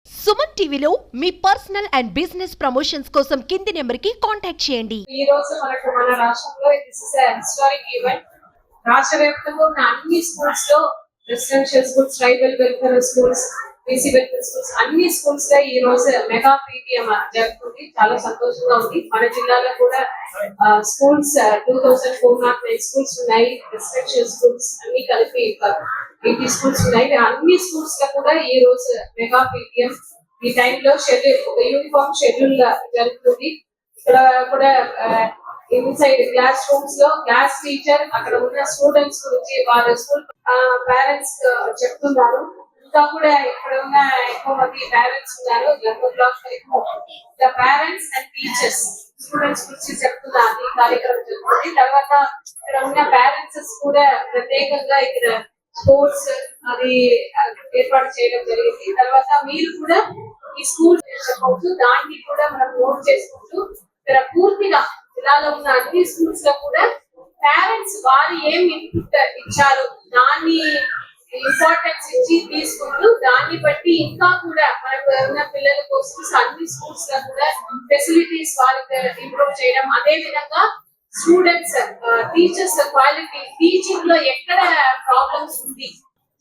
సుమన్ టీవీలో మీ personal and business promotions కోసం కింది నెంబర్కి కాంటాక్ట్ చేయండి. ఈ రోజు మన రాష్ట్రంలో దిస్ ఇస్ హిస్టారిక్ ఈవెంట్. రాష్ట్ర వ్యాప్తంగా ఉన్న అన్ని స్కూల్స్ లో residential schools, tribal welfare schools, BC welfare schools అన్ని స్కూల్స్ లో ఈ రోజు మెగా పీటీఎం జరుగుతుంది. చాలా సంతోషంగా ఉంది. మన జిల్లాలో కూడా స్కూల్స్ 2409 స్కూల్స్ ఉన్నాయి. రెసిడెన్షియల్ స్కూల్స్ అన్ని కలిపి 80 స్కూల్స్ ఉన్నాయి. అన్ని స్కూల్స్ లో కూడా ఈ రోజు మెగా పీటీఎం ఈ టైంలో షెడ్యూల్ ఒక యూనిఫామ్ షెడ్యూల్ జరుగుతుంది. ఇక్కడ కూడా ఇన్సైడ్ క్లాస్ రూమ్స్ లో క్లాస్ టీచర్ అక్కడ ఉన్న స్టూడెంట్స్ గురించి వాళ్ళ స్కూల్ పేరెంట్స్ చెప్తున్నారు. ఇంకా కూడా ఇక్కడ ఉన్న ఎక్కువ మంది పేరెంట్స్ ఉన్నారు. 11 క్లాస్ వరకు పేరెంట్స్ అండ్ టీచర్స్ స్టూడెంట్స్ గురించి చెప్తున్నారు. ఈ కార్యక్రమం జరుగుతుంది. తర్వాత ఇక్కడ ఉన్న పేరెంట్స్ కూడా ప్రత్యేకంగా ఇక్కడ స్పోర్ట్స్ అది ఏర్పాటు చేయడం జరిగింది. తర్వాత మీరు కూడా ఈ స్కూల్ చెప్పవచ్చు, దాన్ని కూడా మనం నోట్ చేసుకుంటూ ఇక్కడ పూర్తిగా జిల్లాలో ఉన్న అన్ని స్కూల్స్ లో కూడా పేరెంట్స్ వారు ఏం ఇన్పుట్ ఇచ్చారు దాన్ని ఇంపార్టెన్స్ ఇచ్చి తీసుకుంటూ దాన్ని బట్టి ఇంకా కూడా మనకు ఉన్న పిల్లల కోసం అన్ని స్కూల్స్ లో కూడా ఫెసిలిటీస్ వాళ్ళకి ఇంప్రూవ్ చేయడం, అదే విధంగా స్టూడెంట్స్ టీచర్స్ క్వాలిటీ టీచింగ్ లో ఎక్కడ ప్రాబ్లమ్స్ ఉంది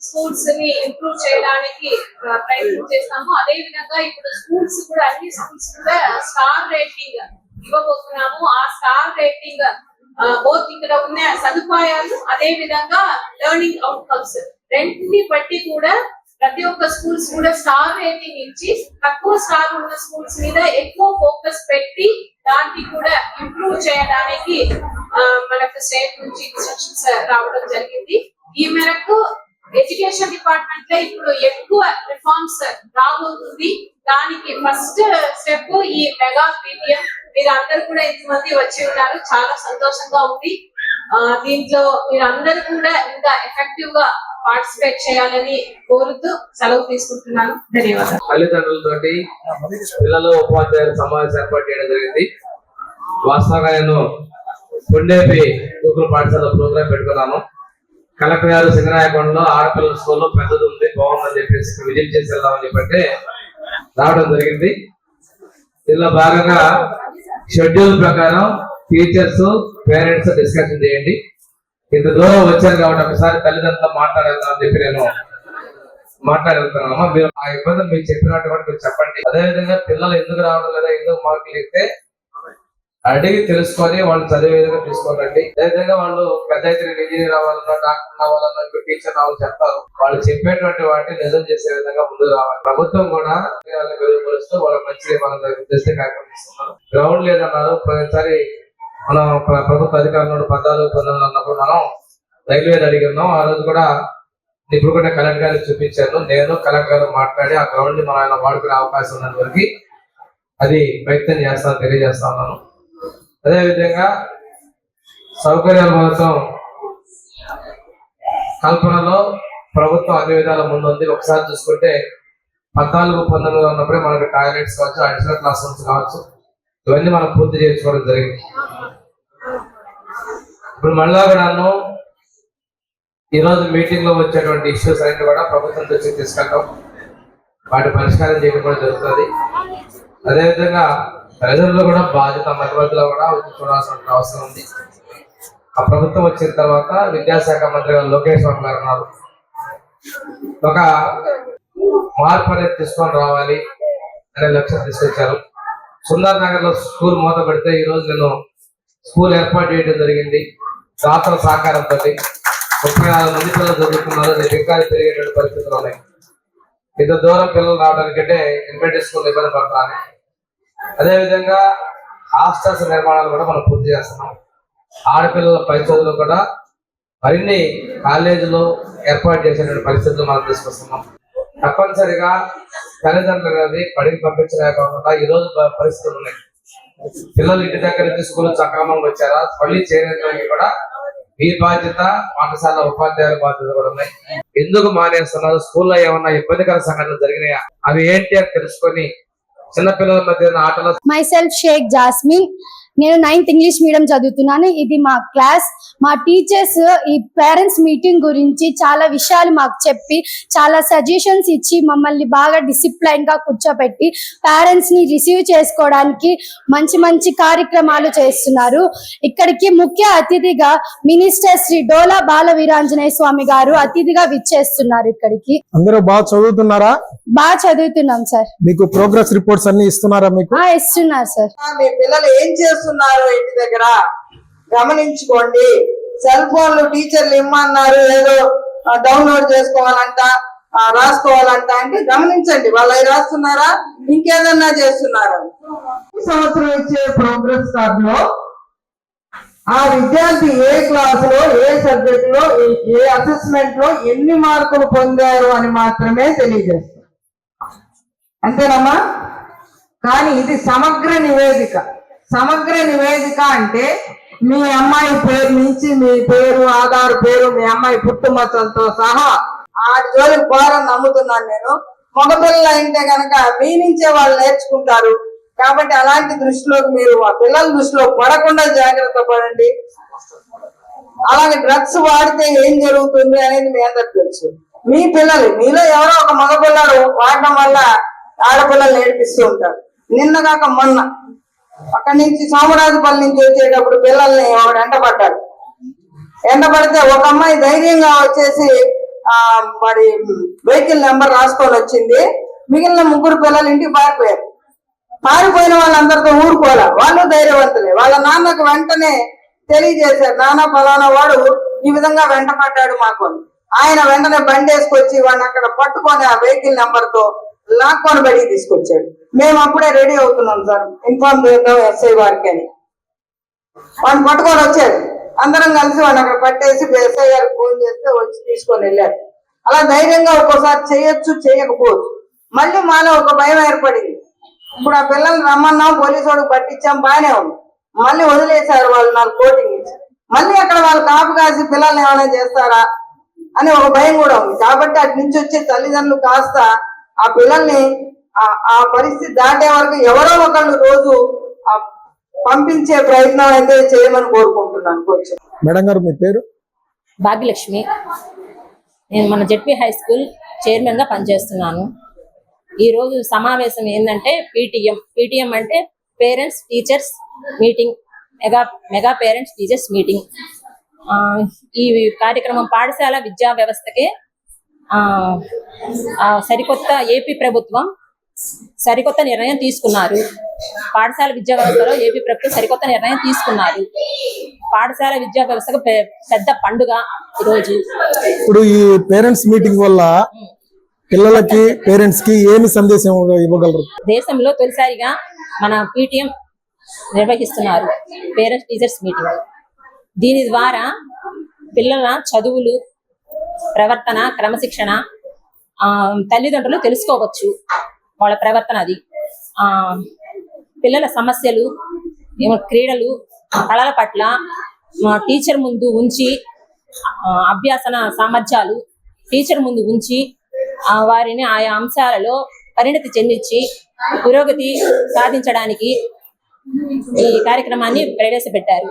స్కూల్స్ ని ఇంప్రూవ్ చేయడానికి ప్రయత్నం చేస్తాము. అదే విధంగా ఇప్పుడు స్కూల్స్ కూడా అన్ని స్కూల్స్ కూడా స్టార్ రేటింగ్ ఇవ్వబోతున్నాము. ఆ స్టార్ రేటింగ్ బోత్ ఇక్కడ ఉన్న సదుపాయాలు అదే విధంగా లెర్నింగ్ అవుట్కమ్స్ రెంటిని బట్టి కూడా ప్రతి ఒక్క స్కూల్స్ కూడా స్టార్ రేటింగ్ ఇచ్చి తక్కువ స్టార్ ఉన్న స్కూల్స్ మీద ఎక్కువ ఫోకస్ పెట్టి దాన్ని కూడా ఇంప్రూవ్ చేయడానికి మనకు స్టేట్ నుంచి ఇన్స్ట్రక్షన్స్ రావడం జరిగింది. ఈ మేరకు ఎడ్యుకేషన్ డిపార్ట్మెంట్ లో ఇప్పుడు ఎక్కువ రిఫార్మ్స్ రాబోతుంది. దానికి ఫస్ట్ స్టెప్ ఈ మెగా పీటీఎం. మీరు అందరు కూడా ఇంతమంది వచ్చి ఉన్నారు, చాలా సంతోషంగా ఉంది. దీంట్లో మీరు అందరు కూడా ఇంకా ఎఫెక్టివ్ గా పార్టిసిపేట్ చేయాలని కోరుతూ సెలవు తీసుకుంటున్నాను. ధన్యవాదాలు. తల్లిదండ్రులతోటి పిల్లలు ఉపాధ్యాయుల సమావేశం ఏర్పాటు చేయడం జరిగింది. వాస్తవంగా నేను కొండేపి గురుకుల పాఠశాల ప్రోగ్రాం పెట్టుకున్నాను. కలెక్టర్ గారు సింగరాయకొండలో ఆడపిల్లల స్కూల్లో పెద్దది ఉంది, బాగుందని చెప్పేసి విజిట్ చేసి వెళ్దామని చెప్పంటే రావడం జరిగింది. దీనిలో భాగంగా షెడ్యూల్ ప్రకారం టీచర్స్ పేరెంట్స్ డిస్కషన్ చేయండి. ఇంత దూరం వచ్చారు కాబట్టి ఒకసారి తల్లిదండ్రులతో మాట్లాడేద్దామని చెప్పి నేను మాట్లాడుతున్నాము. మీరు ఆ ఇబ్బందులు మీకు చెప్పినట్టు కూడా మీరు చెప్పండి. అదేవిధంగా పిల్లలు ఎందుకు రావడం లేదా, ఎందుకు మార్కులు ఇస్తే అడిగి తెలుసుకొని వాళ్ళు చదివే విధంగా తీసుకోరండి. అదేవిధంగా వాళ్ళు పెద్ద అయితే ఇంజనీర్ అవ్వాలన్నా, డాక్టర్ అవ్వాలన్నా, ఇంకో టీచర్ అవ్వాలని చెప్తారు. వాళ్ళు చెప్పేటువంటి వాటిని నిజం చేసే విధంగా ముందుకు రావాలి. ప్రభుత్వం కూడా మెరుగుపరుస్తూ వాళ్ళ మంచి వాళ్ళ ఉద్దేశం కార్యక్రమం ఇస్తున్నారు. గ్రౌండ్ లేదన్నారు. ప్రతిసారి మనం ప్రభుత్వ అధికారులు 14 అన్నప్పుడు మనం రైల్వే అడిగినాం. ఆ రోజు కూడా ఇప్పుడు కూడా కలెక్టర్ గారికి చూపించాను. నేను కలెక్టర్ గారు మాట్లాడి ఆ గ్రౌండ్ ని మనం ఆయన వాడుకునే అవకాశం ఉన్నంత వరకు అది ప్రయత్నం చేస్తాను, తెలియజేస్తా ఉన్నాను. అదేవిధంగా సౌకర్యాల కోసం కల్పనలో ప్రభుత్వం అన్ని విధాల ముందుంది. ఒకసారి చూసుకుంటే 14-19 ఉన్నప్పుడే మనకు టాయిలెట్స్ కావచ్చు, అడిషనల్ క్లాస్ రూమ్స్ కావచ్చు, ఇవన్నీ మనం పూర్తి చేసుకోవడం జరిగింది. ఇప్పుడు మళ్ళా కూడాను ఈరోజు మీటింగ్ లో వచ్చేటువంటి ఇష్యూస్ అన్ని కూడా ప్రభుత్వం దృష్టికి తీసుకెళ్ళడం, వాటి పరిష్కారం చేయడం కూడా జరుగుతుంది. అదేవిధంగా ప్రజల్లో కూడా బాధ్యత మధ్యలో కూడా చూడాల్సిన అవసరం ఉంది. ఆ ప్రభుత్వం వచ్చిన తర్వాత విద్యాశాఖ మంత్రి గారు లోకేష్ బాబు గారు ఉన్నారు. ఒక మార్పు అనేది తీసుకొని రావాలి అనే లక్ష్యం తీసుకొచ్చారు. సుందర్ నగర్ లో స్కూల్ మూత పెడితే ఈ రోజు నేను స్కూల్ ఏర్పాటు చేయడం జరిగింది. దాతల సహకారంతో 34 మంది పిల్లలు చదువుకున్నారు. ఇంకా పెరిగేటువంటి పరిస్థితులు ఉన్నాయి. ఇంత దూరం పిల్లలు రావడానికంటే ఎలిమెంటరీ స్కూల్ ఇబ్బంది పడతాను. అదేవిధంగా హాస్టల్స్ నిర్మాణాలు కూడా మనం పూర్తి చేస్తున్నాం. ఆడపిల్లల పై చదువులు కూడా మరిన్ని కాలేజీలు ఏర్పాటు చేసేటువంటి పరిస్థితులు మనం తీసుకొస్తున్నాం. తప్పనిసరిగా తల్లిదండ్రులు అనేది పడికి పంపించలేకపోకుండా ఈ రోజు పరిస్థితులు ఉన్నాయి. పిల్లలు ఇంటి దగ్గర నుంచి స్కూల్ సక్రమంగా వచ్చారా, మళ్ళీ చేరేదానికి కూడా మీ బాధ్యత, పాఠశాల ఉపాధ్యాయుల బాధ్యత కూడా ఉన్నాయి. ఎందుకు మానేస్తున్నారు, స్కూల్లో ఏమన్నా ఇబ్బందికర సంఘటనలు జరిగినాయా, అవి ఏంటి అని తెలుసుకొని చిన్నపిల్లల మధ్య ఆటలు. Myself Sheikh Jasmine. నేను 9th ఇంగ్లీష్ మీడియం చదువుతున్నాను. ఇది మా క్లాస్. మా టీచర్స్ ఈ పేరెంట్స్ మీటింగ్ గురించి చాలా విషయాలు మాకు చెప్పి చాలా సజెషన్స్ ఇచ్చి మమ్మల్ని బాగా డిసిప్లైన్ గా కూర్చోబెట్టి పేరెంట్స్ ని రిసీవ్ చేసుకోవడానికి మంచి మంచి కార్యక్రమాలు చేస్తున్నారు. ఇక్కడికి ముఖ్య అతిథిగా మినిస్టర్ శ్రీ డోలా బాల వీరాంజనేయ స్వామి గారు అతిథిగా విచ్చేస్తున్నారు. ఇక్కడికి అందరూ బాగా చదువుతున్నారా? బాగా చదువుతున్నాం సార్. మీకు ప్రోగ్రెస్ రిపోర్ట్స్ అన్ని ఇస్తున్నారా? మీకు ఇస్తున్నారు సార్. మీ పిల్లలు ఏం చేస్తున్నారు ఇంటి దగ్గర గమనించుకోండి. సెల్ ఫోన్లు టీచర్లు ఇమ్మన్నారు, ఏదో డౌన్లోడ్ చేసుకోవాలంట, రాసుకోవాలంట అంటే గమనించండి. వాళ్ళు అవి రాస్తున్నారా, ఇంకేదన్నా చేస్తున్నారా? ఈ సంవత్సరం ఇచ్చే ప్రోగ్రెస్ కార్డ్ లో ఆ విద్యార్థి ఏ క్లాస్ లో, ఏ సబ్జెక్ట్ లో, ఏ అసెస్మెంట్ లో ఎన్ని మార్కులు పొందారు అని మాత్రమే తెలియజేస్తారు. అంతేనమ్మా? కానీ ఇది సమగ్ర నివేదిక. సమగ్ర నివేదిక అంటే మీ అమ్మాయి పేరు నుంచి మీ పేరు, ఆధార్ పేరు, మీ అమ్మాయి పుట్టుమచ్చలతో సహా ఆ జోలికి పోరని నమ్ముతున్నాను నేను. మగపిల్లలు అయితే కనుక మీ నుంచే వాళ్ళు నేర్చుకుంటారు. కాబట్టి అలాంటి దృష్టిలోకి మీరు ఆ పిల్లల దృష్టిలో పడకుండా జాగ్రత్త పడండి. అలాగే డ్రగ్స్ వాడితే ఏం జరుగుతుంది అనేది మీ అందరికి తెలుసు. మీ పిల్లలు, మీలో ఎవరో ఒక మగపిల్లడు వాడడం వల్ల ఆడపిల్లలు నేర్పిస్తూ ఉంటారు. నిన్న కాక మొన్న అక్కడి నుంచి సోమరాజుపల్లి నుంచి వచ్చేటప్పుడు పిల్లల్ని ఎండబడ్డారు. ఎండబడితే ఒక అమ్మాయి ధైర్యంగా వచ్చేసి వాడి వెహికల్ నెంబర్ రాసుకొని వచ్చింది. మిగిలిన 3 పిల్లలు ఇంటికి పారిపోయారు. పారిపోయిన వాళ్ళందరితో ఊరుకోలే, వాళ్ళు ధైర్యవంతులే. వాళ్ళ నాన్నకు వెంటనే తెలియజేశారు, నాన్న ఫలానా వాడు ఈ విధంగా వెంట పడ్డాడు మాకు అని. ఆయన వెంటనే బండి వేసుకొచ్చి వాడిని అక్కడ పట్టుకొని ఆ వెహికల్ నెంబర్ తో లాక్కొని బడికి తీసుకొచ్చాడు. మేము అప్పుడే రెడీ అవుతున్నాం సార్, ఇన్ఫార్మ్ చేద్దాం ఎస్ఐ వారికి అని. వాడిని పట్టుకొని వచ్చాడు. అందరం కలిసి వాడిని అక్కడ పట్టేసి ఎస్ఐ గారికి ఫోన్ చేస్తే వచ్చి తీసుకొని వెళ్ళారు. అలా ధైర్యంగా ఒక్కోసారి చేయొచ్చు, చేయకపోవచ్చు. మళ్ళీ మాలో ఒక భయం ఏర్పడింది. ఇప్పుడు ఆ పిల్లల్ని రమ్మన్నాం, పోలీసు వాడికి పట్టించాం, బాగానే ఉంది. మళ్ళీ వదిలేశారు వాళ్ళు, 4 కోటింగ్ ఇచ్చారు. మళ్ళీ అక్కడ వాళ్ళు కాపు కాసి పిల్లల్ని ఏమైనా చేస్తారా అని ఒక భయం కూడా ఉంది. కాబట్టి అటు నుంచి వచ్చే తల్లిదండ్రులు కాస్త ఆ పిల్లల్ని ఆ పరిస్థితి దాటే వరకు ఎవరో ఒకళ్ళు రోజు పంపించే ప్రయత్నం అయితే చేయమని కోరుకుంటున్నాను. కొంచెం మేడం గారు, మీ పేరు? భాగ్యలక్ష్మి. నేను మన జెడ్పీ హై స్కూల్ చైర్మన్ గా పనిచేస్తున్నాను. ఈరోజు సమావేశం ఏంటంటే పీటీఎం అంటే parents teachers meeting, mega parents teachers meeting. ఈ కార్యక్రమం పాఠశాల విద్యా వ్యవస్థకే సరికొత్త ఏపీ ప్రభుత్వం సరికొత్త నిర్ణయం తీసుకున్నారు. పాఠశాల విద్యా వ్యవస్థలో ఏపీ ప్రభుత్వం సరికొత్త నిర్ణయం తీసుకున్నారు. పాఠశాల విద్యా వ్యవస్థకు పెద్ద పండుగ ఈరోజు. ఇప్పుడు ఈ పేరెంట్స్ మీటింగ్ వల్ల పిల్లలకి, పేరెంట్స్ కి ఏమి సందేశం ఇవ్వగలరు? దేశంలో తొలిసారిగా మన పీటీఎం నిర్వహిస్తున్నారు, పేరెంట్స్ టీచర్స్ మీటింగ్. దీని ద్వారా పిల్లల చదువులు, ప్రవర్తన, క్రమశిక్షణ తల్లిదండ్రులు తెలుసుకోవచ్చు. వాళ్ళ ప్రవర్తన అది, పిల్లల సమస్యలు, క్రీడలు, కళల పట్ల టీచర్ ముందు ఉంచి, అభ్యాసన సామర్థ్యాలు టీచర్ ముందు ఉంచి వారిని ఆయా అంశాలలో పరిణతి చెందించి పురోగతి సాధించడానికి ఈ కార్యక్రమాన్ని ప్రవేశపెట్టారు.